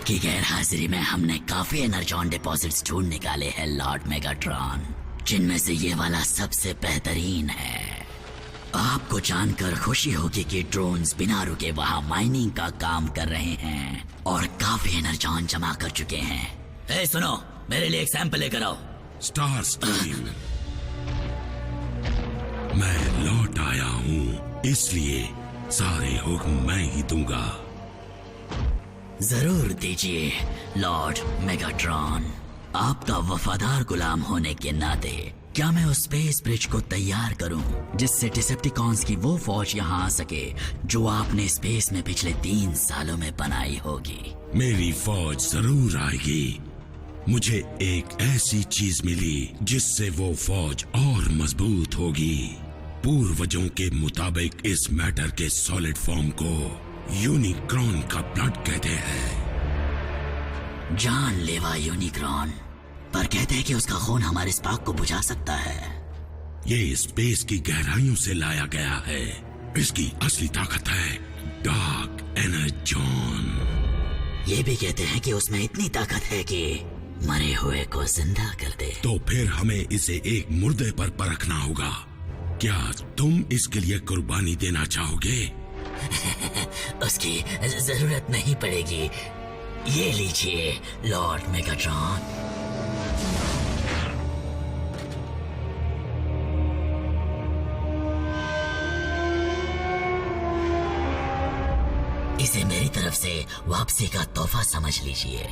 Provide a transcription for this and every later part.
आपकी गैर हाजिरी में हमने काफी एनर्जॉन डिपॉजिट्स ढूंढ निकाले हैं लॉर्ड मेगाट्रॉन, जिनमें से ये वाला सबसे बेहतरीन है। आपको जानकर खुशी होगी कि ड्रोन्स बिना रुके वहाँ माइनिंग का काम कर रहे हैं और काफी एनर्जॉन जमा कर चुके हैं। सुनो, मेरे लिए एक सैंपल लेकर आओ। स्टार स्ट्रीम, मैं लौट आया हूँ, इसलिए सारे हुक्म मैं ही दूंगा। जरूर दीजिए लॉर्ड मेगाट्रॉन। आपका वफादार गुलाम होने के नाते क्या मैं उस स्पेस ब्रिज को तैयार करूं जिससे डिसेप्टिकॉन्स की वो फौज यहाँ आ सके जो आपने स्पेस में पिछले 3 सालों में बनाई होगी। मेरी फौज जरूर आएगी। मुझे एक ऐसी चीज मिली जिससे वो फौज और मजबूत होगी। पूर्वजों के मुताबिक इस मैटर के सॉलिड फॉर्म को यूनिक्रॉन का ब्लड कहते हैं। जानलेवा यूनिक्रॉन, पर कहते हैं कि उसका खून हमारे स्पार्क को बुझा सकता है। ये स्पेस की गहराइयों से लाया गया है। इसकी असली ताकत है डार्क एनर्जॉन। ये भी कहते हैं कि उसमें इतनी ताकत है कि मरे हुए को जिंदा कर दे। तो फिर हमें इसे एक मुर्दे पर परखना होगा। क्या तुम इसके लिए कुर्बानी देना चाहोगे? उसकी जरूरत नहीं पड़ेगी। ये लीजिए लॉर्ड मेगाट्रॉन। इसे मेरी तरफ से वापसी का तोहफा समझ लीजिए।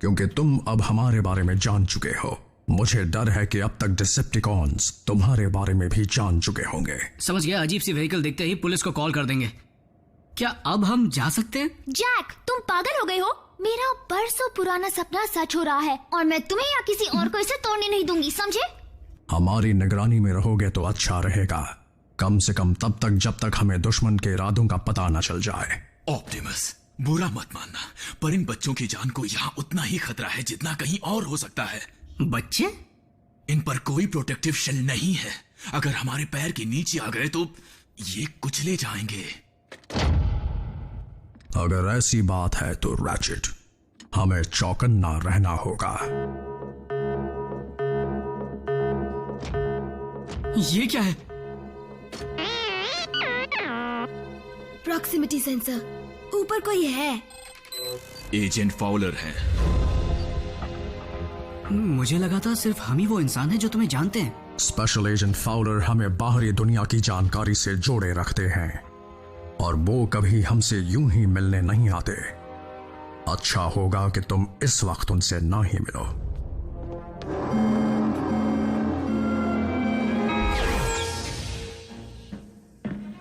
क्योंकि तुम अब हमारे बारे में जान चुके हो, मुझे डर है कि अब तक डिसेप्टिकॉन्स तुम्हारे बारे में भी जान चुके होंगे। समझ गया। अजीब सी व्हीकल देखते ही पुलिस को कॉल कर देंगे। क्या अब हम जा सकते हैं? जैक, तुम पागल हो गए हो? मेरा बरसों पुराना सपना सच हो रहा है और मैं तुम्हें या किसी और को इसे तोड़ने नहीं दूंगी, समझे? हमारी निगरानी में रहोगे तो अच्छा रहेगा, कम से कम तब तक जब तक हमें दुश्मन के इरादों का पता न चल जाए। ऑप्टिमस, बुरा मत मानना, पर इन बच्चों की जान को यहाँ उतना ही खतरा है जितना कहीं और हो सकता है। बच्चे? इन पर कोई प्रोटेक्टिव शेल नहीं है। अगर हमारे पैर के नीचे आ गए तो ये कुचले जाएंगे। अगर ऐसी बात है तो रैचेट, हमें चौकन्ना रहना होगा। ये क्या है? प्रॉक्सिमिटी सेंसर, ऊपर कोई है। एजेंट फाउलर है। मुझे लगा था सिर्फ हम ही वो इंसान है जो तुम्हें जानते हैं। स्पेशल एजेंट फाउलर हमें बाहरी दुनिया की जानकारी से जोड़े रखते हैं और वो कभी हमसे यूं ही मिलने नहीं आते। अच्छा होगा कि तुम इस वक्त उनसे ना ही मिलो।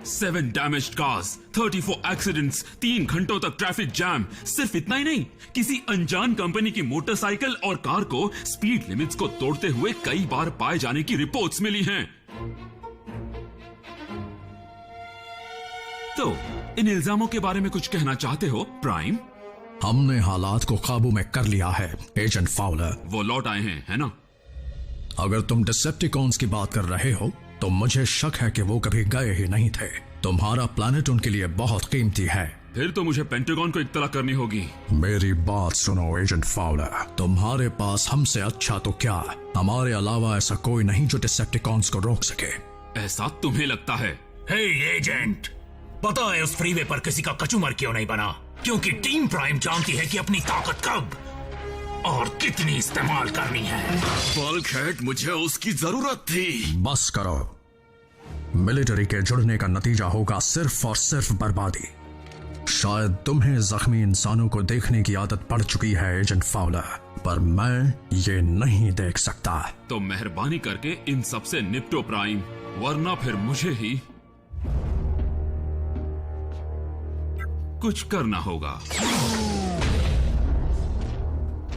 सेवन डैमेज्ड कार्स, 34 एक्सीडेंट्स, 3 घंटों तक ट्रैफिक जैम। सिर्फ इतना ही नहीं, किसी अनजान कंपनी की मोटरसाइकिल और कार को स्पीड लिमिट्स को तोड़ते हुए कई बार पाए जाने की रिपोर्ट्स मिली हैं। तो इन इल्जामों के बारे में कुछ कहना चाहते हो प्राइम? हमने हालात को काबू में कर लिया है एजेंट फाउलर। वो लौट आए हैं, है ना? अगर तुम डिसेप्टिकॉन्स की बात कर रहे हो तो मुझे शक है कि वो कभी गए ही नहीं थे। तुम्हारा प्लैनेट उनके लिए बहुत कीमती है। फिर तो मुझे पेंटागन को इत्तला करनी होगी। मेरी बात सुनो एजेंट फाउलर, तुम्हारे पास हमसे अच्छा तो क्या, हमारे अलावा ऐसा कोई नहीं जो डिसेप्टिकॉन्स को रोक सके। ऐसा तुम्हें लगता है? हे एजेंट, पता है उस फ्रीवे पर किसी का कचूमर क्यों नहीं बना? क्योंकि टीम प्राइम जानती है कि अपनी ताकत कब और कितनी इस्तेमाल करनी है। बल्कहेड, मुझे उसकी जरूरत थी। बस करो। मिलिट्री के जुड़ने का नतीजा होगा सिर्फ और सिर्फ बर्बादी। शायद तुम्हें जख्मी इंसानों को देखने की आदत पड़ चुकी है एजेंट फाउलर, पर मैं ये नहीं देख सकता। तो मेहरबानी करके इन सब से निपटो प्राइम, वरना फिर मुझे ही कुछ करना होगा।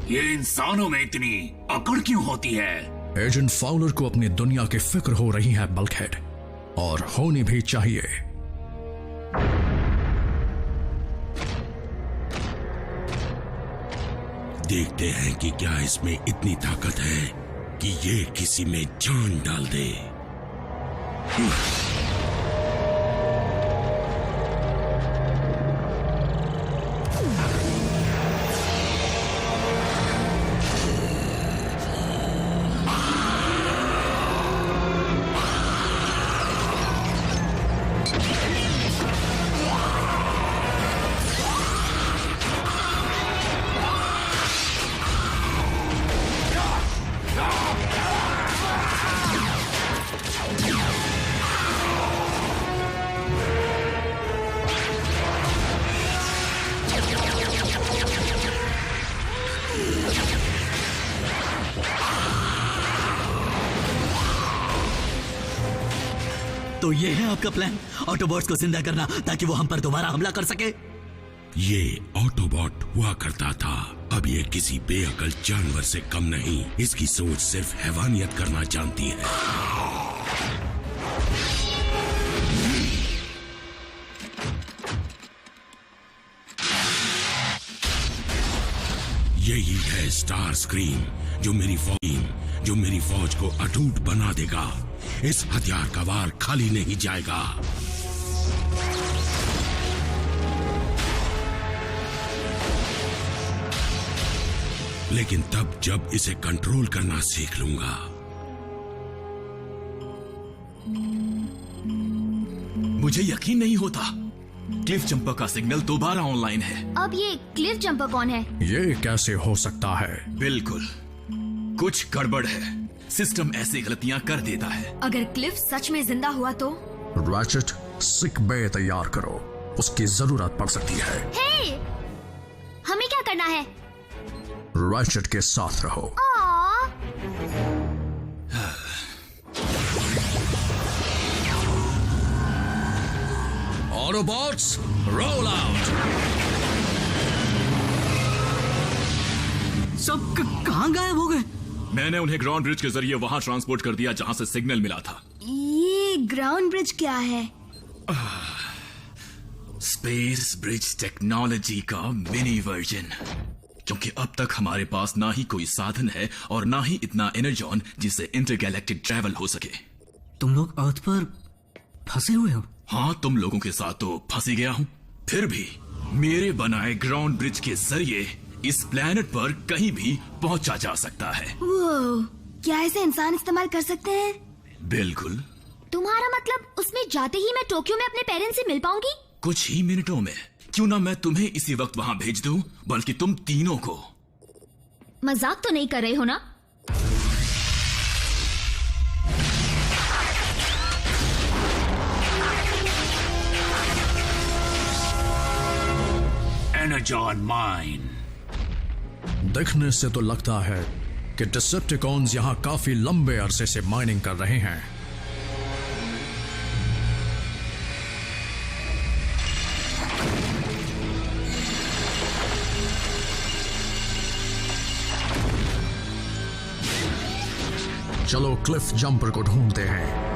ये इंसानों में इतनी अकड़ क्यों होती है? एजेंट फाउलर को अपनी दुनिया की फिक्र हो रही है बल्कहेड, और होनी भी चाहिए। देखते हैं कि क्या इसमें इतनी ताकत है कि ये किसी में जान डाल दे। तो ये है आपका प्लान, ऑटोबॉट्स को जिंदा करना ताकि वो हम पर दोबारा हमला कर सके? ये ऑटोबॉट हुआ करता था, अब ये किसी बेअकल जानवर से कम नहीं। इसकी सोच सिर्फ हैवानियत करना जानती है। यही है स्टार स्क्रीम, जो मेरी फौज को अटूट बना देगा। इस हथियार का वार खाली नहीं जाएगा। लेकिन तब जब इसे कंट्रोल करना सीख लूंगा। मुझे यकीन नहीं होता, क्लिफ जंपर का सिग्नल दोबारा ऑनलाइन है। अब ये क्लिफ जंपर कौन है? ये कैसे हो सकता है? बिल्कुल कुछ गड़बड़ है, सिस्टम ऐसी गलतियां कर देता है। अगर क्लिफ सच में जिंदा हुआ तो? रैचेट, सिक बे तैयार करो, उसकी जरूरत पड़ सकती है। हे! हमें क्या करना है? रैचेट के साथ रहो। Autobots roll out. सब कहां गायब हो गए? मैंने उन्हें ग्राउंड ब्रिज के जरिए वहां ट्रांसपोर्ट कर दिया जहां से सिग्नल मिला था। ये ग्राउंड ब्रिज क्या है? स्पेस ब्रिज टेक्नोलॉजी का मिनी वर्जन। क्योंकि अब तक हमारे पास ना ही कोई साधन है और ना ही इतना एनर्जॉन जिससे इंटरगैलेक्टिक ट्रैवल हो सके। तुम लोग अर्थ पर फंसे हुए हो? हाँ, तुम लोगों के साथ तो फंसी गया हूँ। फिर भी मेरे बनाए ग्राउंड ब्रिज के जरिए इस प्लेनेट पर कहीं भी पहुंचा जा सकता है। वो क्या ऐसे इंसान इस्तेमाल कर सकते हैं? बिल्कुल। तुम्हारा मतलब उसमें जाते ही मैं टोक्यो में अपने पेरेंट्स से मिल पाऊंगी? कुछ ही मिनटों में। क्यों ना मैं तुम्हें इसी वक्त वहां भेज दूं, बल्कि तुम तीनों को। मजाक तो नहीं कर रहे हो ना? Energon mine. देखने से तो लगता है कि डिसेप्टिकॉन्स यहां काफी लंबे अरसे से माइनिंग कर रहे हैं। चलो क्लिफ जंपर को ढूंढते हैं।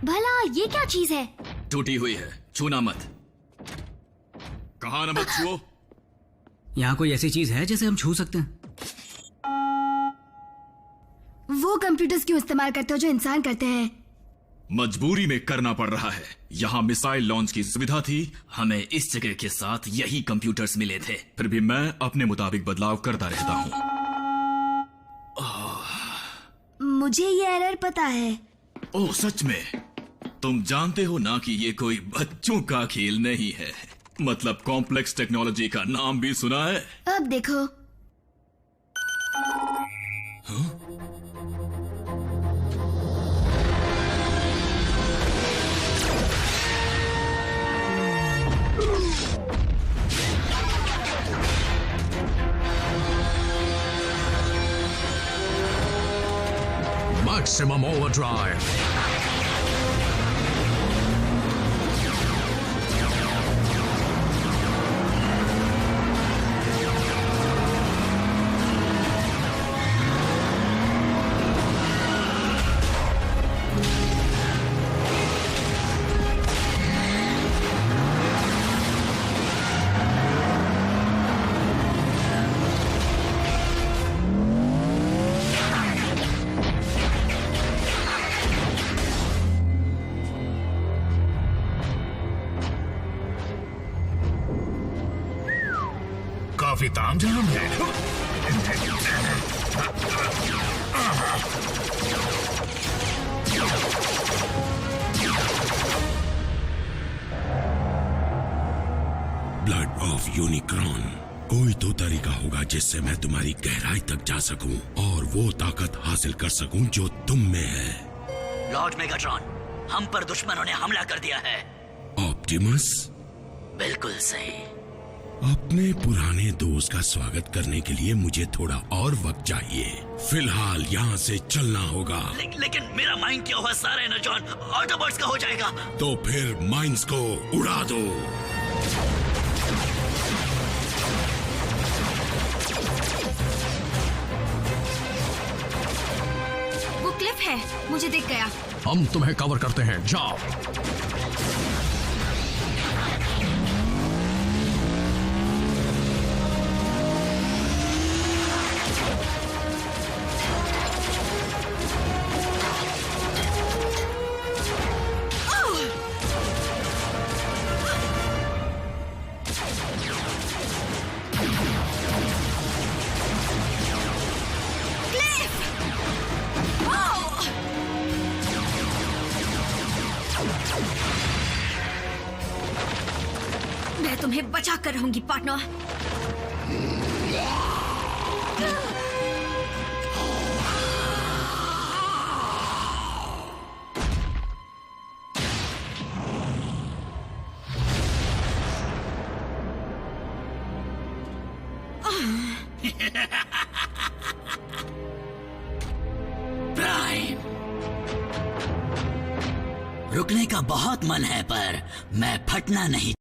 भला ये क्या चीज है? टूटी हुई है, छूना मत। कहा ना मत छुओ। यहाँ कोई ऐसी चीज है जिसे हम छू सकते हैं? वो कंप्यूटर्स क्यों इस्तेमाल करते हो जो इंसान करते हैं? मजबूरी में करना पड़ रहा है। यहाँ मिसाइल लॉन्च की सुविधा थी, हमें इस जगह के साथ यही कंप्यूटर्स मिले थे। फिर भी मैं अपने मुताबिक बदलाव करता रहता हूँ। मुझे ये एरर पता है। ओह सच में? तुम जानते हो ना कि ये कोई बच्चों का खेल नहीं है। मतलब कॉम्प्लेक्स टेक्नोलॉजी का नाम भी सुना है? अब देखो। Maximum overdrive. काफी तामझाम है। Blood of Unicorn. कोई तो तरीका होगा जिससे मैं तुम्हारी गहराई तक जा सकूं और वो ताकत हासिल कर सकूं जो तुम में है। लॉर्ड मेगाट्रॉन, हम पर दुश्मनों ने हमला कर दिया है। ऑप्टिमस? बिल्कुल सही। अपने पुराने दोस्त का स्वागत करने के लिए मुझे थोड़ा और वक्त चाहिए। फिलहाल यहाँ से चलना होगा। लेकिन मेरा माइंड क्या हुआ? सारा एनर्जॉन ऑटोबॉट्स का हो जाएगा। तो फिर माइंड्स को उड़ा दो। वो क्लिफ है, मुझे दिख गया। हम तुम्हें कवर करते हैं, जाओ। मैं तुम्हें बचा कर रहूंगी पार्टनर। प्राइम, रुकने का बहुत मन है पर मैं फटना नहीं।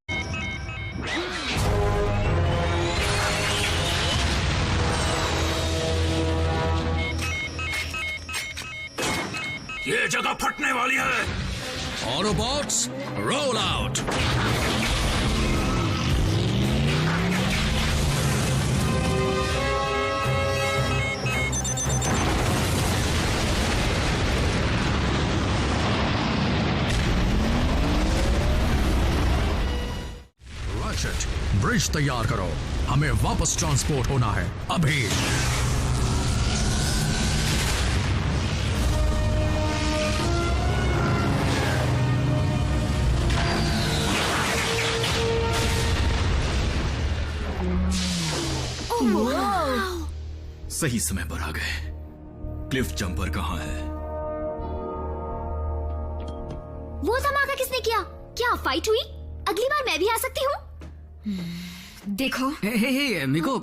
ये जगह फटने वाली है। Autobots, roll out. Ratchet, bridge तैयार करो। हमें वापस ट्रांसपोर्ट होना है अभी। सही समय पर आ गए। क्लिफ जंपर कहाँ है? वो धमाका किसने किया? क्या फाइट हुई? अगली बार मैं भी आ सकती हूँ? देखो। हे मिको,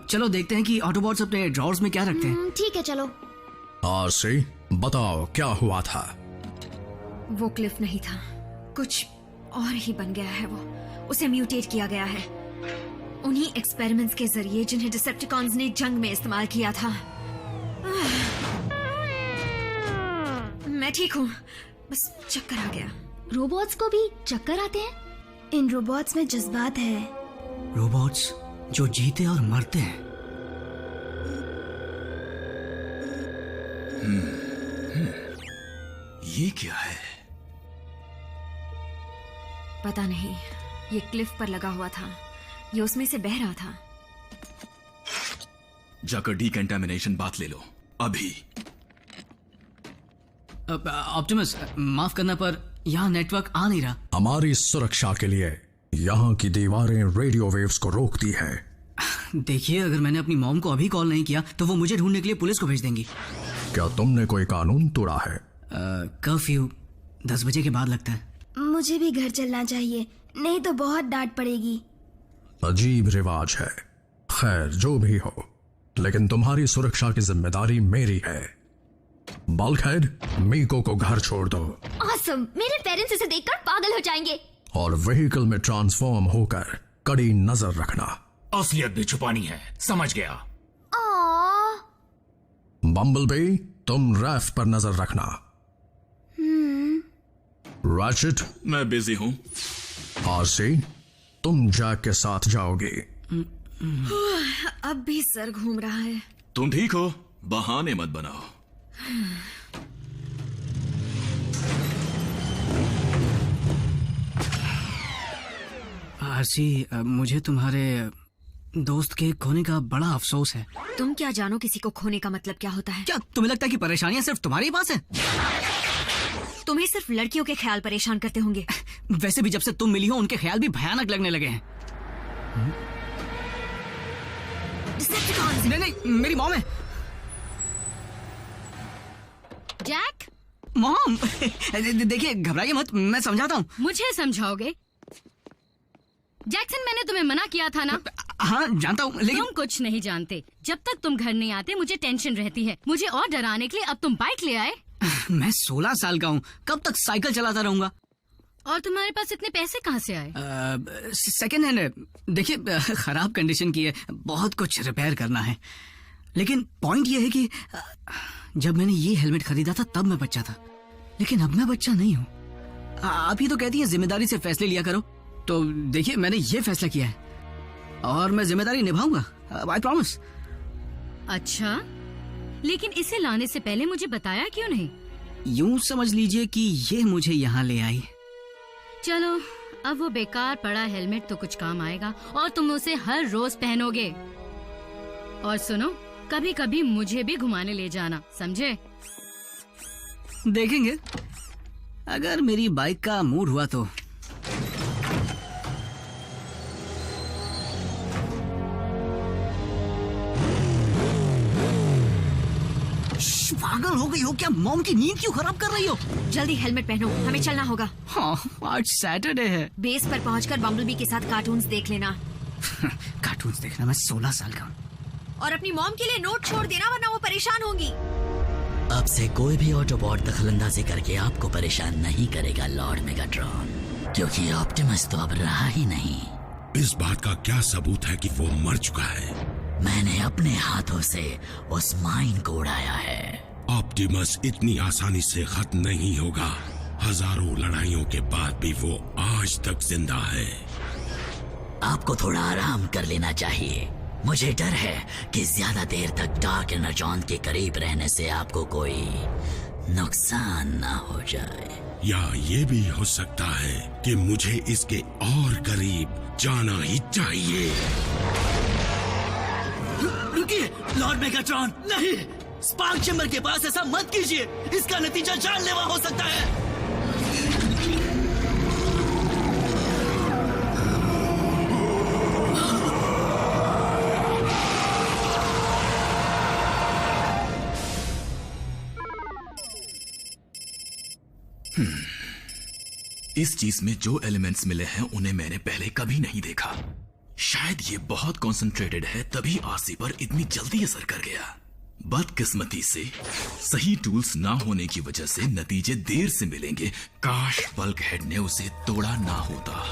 चलो देखते हैं कि ऑटोबॉट्स अपने ड्रॉर्स में क्या रखते हैं। ठीक है, चलो। आरसी, बताओ क्या हुआ था? वो क्लिफ नहीं था, कुछ और ही बन गया है। वो उसे म्यूटेट किया गया है उन्हीं एक्सपेरिमेंट्स के जरिए जिन्हें डिसेप्टिकॉन्स ने जंग में इस्तेमाल किया था। मैं ठीक हूँ, बस चक्कर आ गया। रोबोट्स को भी चक्कर आते हैं? इन रोबोट्स में जज्बात है। रोबोट्स जो जीते और मरते हैं। ये क्या है? पता नहीं, ये क्लिफ पर लगा हुआ था, ये उसमें से बह रहा था। जाकर डीकंटामिनेशन बात ले लो अभी। ऑप्टिमस, माफ करना पर यहाँ नेटवर्क आ नहीं रहा। हमारी सुरक्षा के लिए यहाँ की दीवारें रेडियो वेव्स को रोकती है। देखिए, अगर मैंने अपनी मॉम को अभी कॉल नहीं किया तो वो मुझे ढूंढने के लिए पुलिस को भेज देंगी। क्या तुमने कोई कानून तोड़ा है? कर्फ्यू 10 बजे के बाद लगता है। मुझे भी घर चलना चाहिए, नहीं तो बहुत डांट पड़ेगी। अजीब रिवाज है। खैर, जो भी हो, लेकिन तुम्हारी सुरक्षा की जिम्मेदारी मेरी है। बल्कहेड, मीको को घर छोड़ दो ऑसम, मेरे पेरेंट्स इसे देखकर पागल हो जाएंगे। और व्हीकल में ट्रांसफॉर्म होकर कड़ी नजर रखना। असलियत भी छुपानी है, समझ गया। बम्बलबी, तुम रैफ पर नजर रखना। रैचेट, मैं बिजी हूँ। आरसी, तुम जैक के साथ जाओगी। अब भी सर घूम रहा है। तुम ठीक हो? बहाने मत बनाओ। आरसी, मुझे तुम्हारे दोस्त के खोने का बड़ा अफसोस है। तुम क्या जानो किसी को खोने का मतलब क्या होता है? क्या तुम्हें लगता है कि परेशानियां सिर्फ तुम्हारे पास है? तुम्हें सिर्फ लड़कियों के ख्याल परेशान करते होंगे। वैसे भी जब से तुम मिली हो उनके ख्याल भी भयानक लगने लगे हैं। नहीं नहीं, मेरी मॉम है। जैक, मॉम देखिए, घबराइए मत, मैं समझाता हूँ। मुझे समझाओगे? जैक्सन, मैंने तुम्हें मना किया था ना। हाँ जानता हूँ, लेकिन तुम कुछ नहीं जानते। जब तक तुम घर नहीं आते मुझे टेंशन रहती है। मुझे और डराने के लिए अब तुम बाइक ले आए। मैं 16 साल का हूँ, कब तक साइकिल चलाता रहूंगा? और तुम्हारे पास इतने पैसे कहाँ से आए? सेकेंड हैंड है। देखिए, खराब कंडीशन की है, बहुत कुछ रिपेयर करना है। लेकिन पॉइंट ये है कि जब मैंने ये हेलमेट खरीदा था तब मैं बच्चा था, लेकिन अब मैं बच्चा नहीं हूँ। आप ही तो कहती हैं जिम्मेदारी से फैसले लिया करो, तो देखिए मैंने ये फैसला किया है और मैं जिम्मेदारी निभाऊंगा, आई प्रॉमिस। अच्छा, लेकिन इसे लाने से पहले मुझे बताया क्यों नहीं? यूं समझ लीजिए कि ये मुझे यहाँ ले आई। चलो, अब वो बेकार पड़ा हेलमेट तो कुछ काम आएगा और तुम उसे हर रोज पहनोगे। और सुनो, कभी कभी मुझे भी घुमाने ले जाना, समझे? देखेंगे, अगर मेरी बाइक का मूड हुआ तो। पागल हो गई हो क्या? मॉम की नींद क्यों खराब कर रही हो? जल्दी हेलमेट पहनो, हमें चलना होगा। हाँ, आज सैटरडे है। बेस पर पहुंचकर बम्बलबी के साथ कार्टून्स देख लेना। कार्टून्स देखना? मैं 16 साल का हूँ। और अपनी मॉम के लिए नोट छोड़ देना, वरना वो परेशान होंगी। अब से कोई भी ऑटोबॉट दखलंदाजी करके आपको परेशान नहीं करेगा लॉर्ड मेगाट्रॉन, क्योंकि ऑप्टिमस तो अब रहा ही नहीं। इस बात का क्या सबूत है कि वो मर चुका है? मैंने अपने हाथों से उस माइन को उड़ाया है। ऑप्टिमस इतनी आसानी से खत्म नहीं होगा। हजारों लड़ाइयों के बाद भी वो आज तक जिंदा है। आपको थोड़ा आराम कर लेना चाहिए। मुझे डर है कि ज्यादा देर तक डार्क एनर्जॉन के करीब रहने से आपको कोई नुकसान ना हो जाए। या ये भी हो सकता है कि मुझे इसके और करीब जाना ही चाहिए। रुकिए लॉर्ड मेगाट्रॉन, नहीं! स्पार्क चैम्बर के पास ऐसा मत कीजिए, इसका नतीजा जानलेवा हो सकता है। इस चीज में जो एलिमेंट्स मिले हैं उन्हें मैंने पहले कभी नहीं देखा। शायद ये बहुत कॉन्सेंट्रेटेड है, तभी आरसी पर इतनी जल्दी असर कर गया। बदकिस्मती से सही टूल्स ना होने की वजह से नतीजे देर से मिलेंगे। काश बल्कहेड ने उसे तोड़ा ना होता।